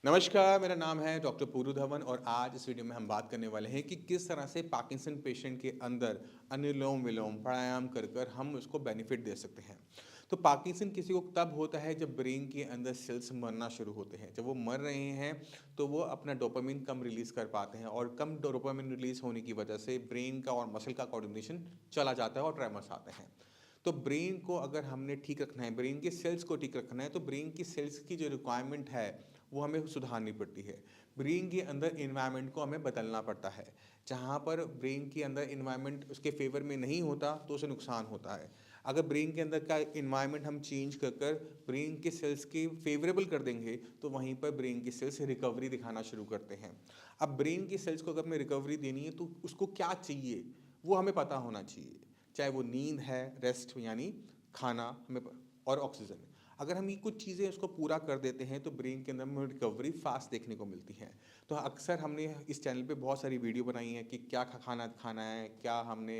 नमस्कार, मेरा नाम है डॉक्टर पूरू धवन और आज इस वीडियो में हम बात करने वाले हैं कि किस तरह से पार्किंसन पेशेंट के अंदर अनुलोम-विलोम प्राणायाम कर कर हम उसको बेनिफिट दे सकते हैं। तो पार्किंसन किसी को तब होता है जब ब्रेन के अंदर सेल्स मरना शुरू होते हैं। जब वो मर रहे हैं तो वो अपना डोपामाइन कम रिलीज़ कर पाते हैं और कम डोपामाइन रिलीज़ होने की वजह से ब्रेन का और मसल का कोऑर्डिनेशन चला जाता है और ट्रेमर्स आते हैं। तो ब्रेन को अगर हमने ठीक रखना है, ब्रेन के सेल्स को ठीक रखना है, तो ब्रेन की सेल्स की जो रिक्वायरमेंट है वो हमें सुधारनी पड़ती है। ब्रेन के अंदर एनवायरनमेंट को हमें बदलना पड़ता है। जहाँ पर ब्रेन के अंदर एनवायरनमेंट उसके फेवर में नहीं होता तो उसे नुकसान होता है। अगर ब्रेन के अंदर का एनवायरनमेंट हम चेंज कर कर ब्रेन के सेल्स के फेवरेबल कर देंगे तो वहीं पर ब्रेन के सेल्स रिकवरी दिखाना शुरू करते हैं। अब ब्रेन के सेल्स को अगर हमें रिकवरी देनी है तो उसको क्या चाहिए वो हमें पता होना चाहिए। चाहे वो नींद है, रेस्ट यानी खाना हमें और ऑक्सीजन। अगर हम ये कुछ चीज़ें उसको पूरा कर देते हैं तो ब्रेन के अंदर हमें रिकवरी फास्ट देखने को मिलती है। तो अक्सर हमने इस चैनल पे बहुत सारी वीडियो बनाई हैं कि क्या खाना खाना है, क्या हमने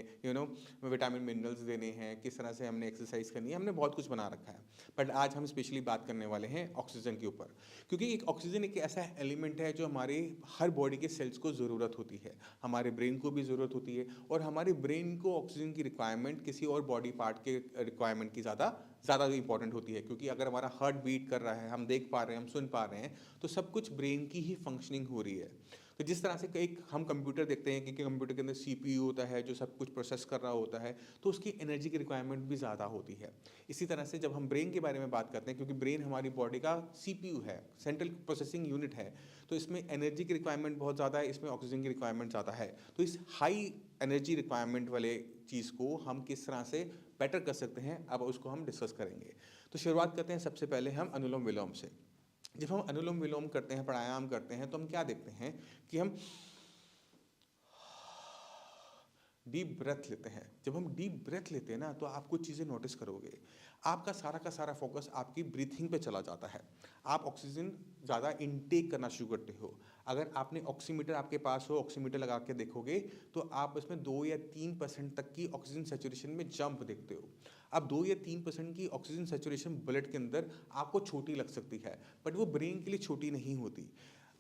विटामिन मिनरल्स देने हैं, किस तरह से हमने एक्सरसाइज करनी है, हमने बहुत कुछ बना रखा है। बट आज हम स्पेशली बात करने वाले हैं ऑक्सीजन के ऊपर, क्योंकि एक ऑक्सीजन एक ऐसा एलिमेंट है जो हमारे हर बॉडी के सेल्स को ज़रूरत होती है। हमारे ब्रेन को भी ज़रूरत होती है और हमारे ब्रेन को ऑक्सीजन की रिक्वायरमेंट किसी और बॉडी पार्ट के रिक्वायरमेंट की ज़्यादा इंपॉर्टेंट होती है, क्योंकि अगर हमारा हार्ट बीट कर रहा है, हम देख पा रहे हैं, हम सुन पा रहे हैं, तो सब कुछ ब्रेन की ही फंक्शनिंग हो रही है। तो जिस तरह से एक हम कंप्यूटर देखते हैं कि कंप्यूटर के अंदर सीपीयू होता है जो सब कुछ प्रोसेस कर रहा होता है, तो उसकी एनर्जी की रिक्वायरमेंट भी ज़्यादा होती है। इसी तरह से जब हम ब्रेन के बारे में बात करते हैं, क्योंकि ब्रेन हमारी बॉडी का सीपीयू है, सेंट्रल प्रोसेसिंग यूनिट है, तो इसमें एनर्जी की रिक्वायरमेंट बहुत ज़्यादा है, इसमें ऑक्सीजन की रिक्वायरमेंट ज़्यादा है। तो इस हाई एनर्जी रिक्वायरमेंट वाले चीज़ को हम किस तरह से बेटर कर सकते हैं, अब उसको हम डिस्कस करेंगे। तो शुरुआत करते हैं सबसे पहले हम अनुलोम विलोम से। जब हम अनुलोम विलोम करते हैं, प्राणायाम करते हैं, तो हम क्या देखते हैं कि हम डीप ब्रेथ लेते हैं। जब हम डीप ब्रेथ लेते हैं ना तो आप कुछ चीज़ें नोटिस करोगे। आपका सारा का सारा फोकस आपकी ब्रीथिंग पे चला जाता है। आप ऑक्सीजन ज़्यादा इनटेक करना शुरू करते हो। अगर आपने ऑक्सीमीटर आपके पास हो, ऑक्सीमीटर लगा के देखोगे तो आप उसमें 2 या 3% तक की ऑक्सीजन सैचुरेशन में जंप देखते हो। अब 2 या 3% की ऑक्सीजन सैचुरेशन ब्लड के अंदर आपको छोटी लग सकती है, बट वो ब्रेन के लिए छोटी नहीं होती।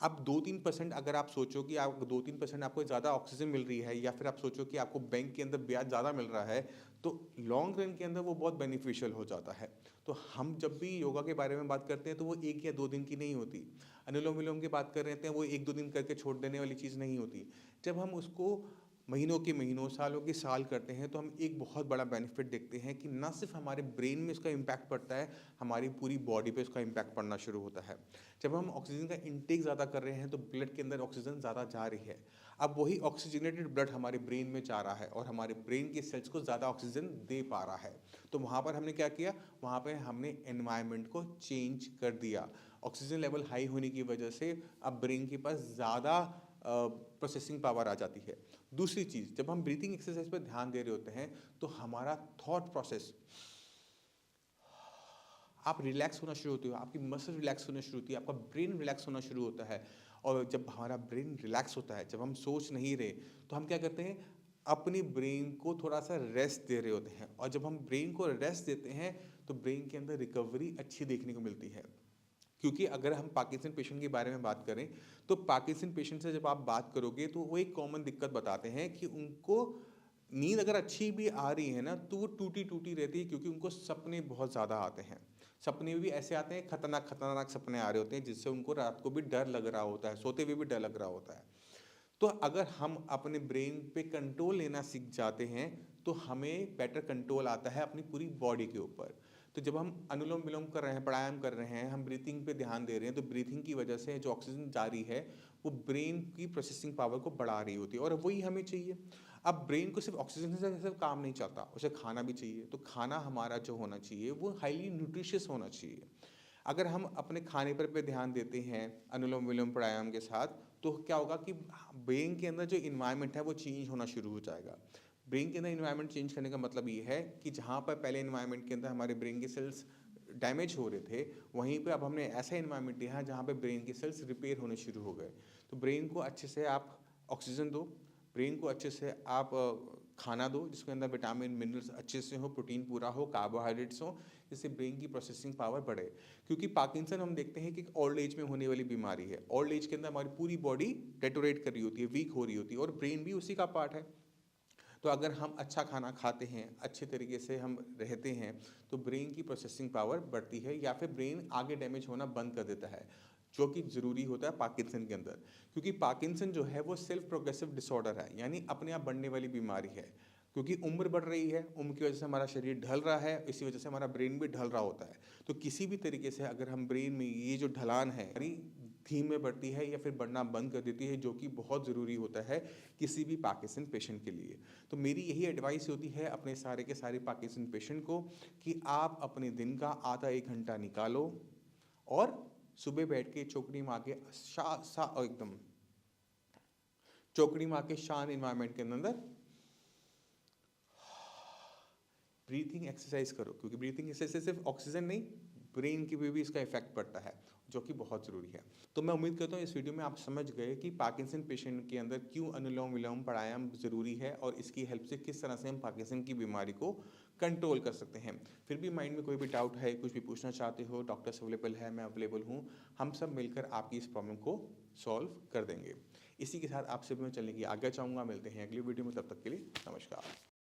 अब 2-3% अगर आप सोचो कि आप 2-3% आपको ज़्यादा ऑक्सीजन मिल रही है, या फिर आप सोचो कि आपको बैंक के अंदर ब्याज ज़्यादा मिल रहा है, तो लॉन्ग रन के अंदर वो बहुत बेनिफिशियल हो जाता है। तो हम जब भी योगा के बारे में बात करते हैं तो वो 1 या 2 दिन की नहीं होती। अनुलोम विलोम की बात कर रहे हैं वो 1-2 दिन करके छोड़ देने वाली चीज़ नहीं होती। जब हम उसको महीनों के महीनों, सालों के साल करते हैं तो हम एक बहुत बड़ा बेनिफिट देखते हैं कि ना सिर्फ हमारे ब्रेन में इसका इम्पैक्ट पड़ता है, हमारी पूरी बॉडी पे इसका इम्पैक्ट पड़ना शुरू होता है। जब हम ऑक्सीजन का इंटेक ज़्यादा कर रहे हैं तो ब्लड के अंदर ऑक्सीजन ज़्यादा जा रही है। अब वही ऑक्सीजनेटेड ब्लड हमारे ब्रेन में जा रहा है और हमारे ब्रेन के सेल्स को ज़्यादा ऑक्सीजन दे पा रहा है। तो वहाँ पर हमने क्या किया, वहाँ पे हमने एनवायरनमेंट को चेंज कर दिया। ऑक्सीजन लेवल हाई होने की वजह से अब ब्रेन के पास ज़्यादा प्रोसेसिंग पावर आ जाती है। दूसरी चीज़, जब हम ब्रीथिंग एक्सरसाइज पर ध्यान दे रहे होते हैं तो हमारा थॉट प्रोसेस, आप रिलैक्स होना शुरू होते हो, आपकी मसल रिलैक्स होना शुरू होती है, आपका ब्रेन रिलैक्स होना शुरू होता है। और जब हमारा ब्रेन रिलैक्स होता है, जब हम सोच नहीं रहे, तो हम क्या करते हैं, अपनी ब्रेन को थोड़ा सा रेस्ट दे रहे होते हैं। और जब हम ब्रेन को रेस्ट देते हैं तो ब्रेन के अंदर रिकवरी अच्छी देखने को मिलती है। क्योंकि अगर हम पार्किंसन पेशेंट के बारे में बात करें तो पार्किंसन पेशेंट से जब आप बात करोगे तो वो एक कॉमन दिक्कत बताते हैं कि उनको नींद अगर अच्छी भी आ रही है ना तो वो टूटी टूटी रहती है, क्योंकि उनको सपने बहुत ज़्यादा आते हैं। सपने भी ऐसे आते हैं, खतरनाक खतरनाक सपने आ रहे होते हैं जिससे उनको रात को भी डर लग रहा होता है, सोते हुए भी डर लग रहा होता है। तो अगर हम अपने ब्रेन पे कंट्रोल लेना सीख जाते हैं तो हमें बेटर कंट्रोल आता है अपनी पूरी बॉडी के ऊपर। तो जब हम अनुलोम विलोम कर रहे हैं, प्राणायाम कर रहे हैं, हम ब्रीथिंग पे ध्यान दे रहे हैं, तो ब्रीथिंग की वजह से जो ऑक्सीजन जारी है वो ब्रेन की प्रोसेसिंग पावर को बढ़ा रही होती है और वही हमें चाहिए। अब ब्रेन को सिर्फ ऑक्सीजन से सिर्फ काम नहीं चलता, उसे खाना भी चाहिए। तो खाना हमारा जो होना चाहिए वो हाईली न्यूट्रिशियस होना चाहिए। अगर हम अपने खाने पर पे ध्यान देते हैं अनुलोम विलोम प्राणायाम के साथ, तो क्या होगा कि ब्रेन के अंदर जो इन्वायरमेंट है वो चेंज होना शुरू हो जाएगा। ब्रेन के अंदर इन्वायरमेंट चेंज करने का मतलब ये है कि जहाँ पर पहले इन्वायरमेंट के अंदर हमारे ब्रेन के सेल्स डैमेज हो रहे थे, वहीं पे अब हमने ऐसा इन्वायरमेंट दिया है जहाँ पे ब्रेन के सेल्स रिपेयर होने शुरू हो गए। तो ब्रेन को अच्छे से आप ऑक्सीजन दो, ब्रेन को अच्छे से आप खाना दो जिसके अंदर विटामिन मिनरल्स अच्छे से हो, प्रोटीन पूरा हो, कार्बोहाइड्रेट्स हो, जिससे ब्रेन की प्रोसेसिंग पावर बढ़े। क्योंकि पार्किंसन हम देखते हैं कि ओल्ड एज में होने वाली बीमारी है। ओल्ड एज के अंदर हमारी पूरी बॉडी डेटोरेट कर रही होती है, वीक हो रही होती है, और ब्रेन भी उसी का पार्ट है। तो अगर हम अच्छा खाना खाते हैं, अच्छे तरीके से हम रहते हैं, तो ब्रेन की प्रोसेसिंग पावर बढ़ती है, या फिर ब्रेन आगे डैमेज होना बंद कर देता है, जो कि ज़रूरी होता है पार्किंसन के अंदर। क्योंकि पार्किंसन जो है वो सेल्फ प्रोग्रेसिव डिसऑर्डर है, यानी अपने आप बढ़ने वाली बीमारी है। क्योंकि उम्र बढ़ रही है, उम्र की वजह से हमारा शरीर ढल रहा है, इसी वजह से हमारा ब्रेन भी ढल रहा होता है। तो किसी भी तरीके से अगर हम ब्रेन में ये जो ढलान है धीमे बढ़ती है या फिर बढ़ना बंद कर देती है, जो कि बहुत ज़रूरी होता है किसी भी पार्किंसन पेशेंट के लिए। तो मेरी यही एडवाइस होती है अपने सारे के सारे पार्किंसन पेशेंट को कि आप अपने दिन का आधा 1 घंटा निकालो और सुबह बैठ के चौकड़ी मार के एकदम चौकड़ी मार के शांत इन्वायरमेंट के अंदर ब्रीथिंग एक्सरसाइज करो। क्योंकि ब्रीथिंग एक्सरसाइज से सिर्फ ऑक्सीजन नहीं, ब्रेन की भी इसका इफेक्ट पड़ता है, जो कि बहुत ज़रूरी है। तो मैं उम्मीद करता हूँ इस वीडियो में आप समझ गए कि पार्किंसन पेशेंट के अंदर क्यों अनुलोम विलोम प्राणायाम ज़रूरी है, और इसकी हेल्प से किस तरह से हम पार्किंसन की बीमारी को कंट्रोल कर सकते हैं। फिर भी माइंड में कोई भी डाउट है, कुछ भी पूछना चाहते हो, डॉक्टर्स अवेलेबल है, मैं अवेलेबल हूँ। हम सब मिलकर आपकी इस प्रॉब्लम को सॉल्व कर देंगे। इसी के साथ आपसे मैं चलने की आज्ञा चाहूँगा। मिलते हैं अगली वीडियो में, तब तक के लिए नमस्कार।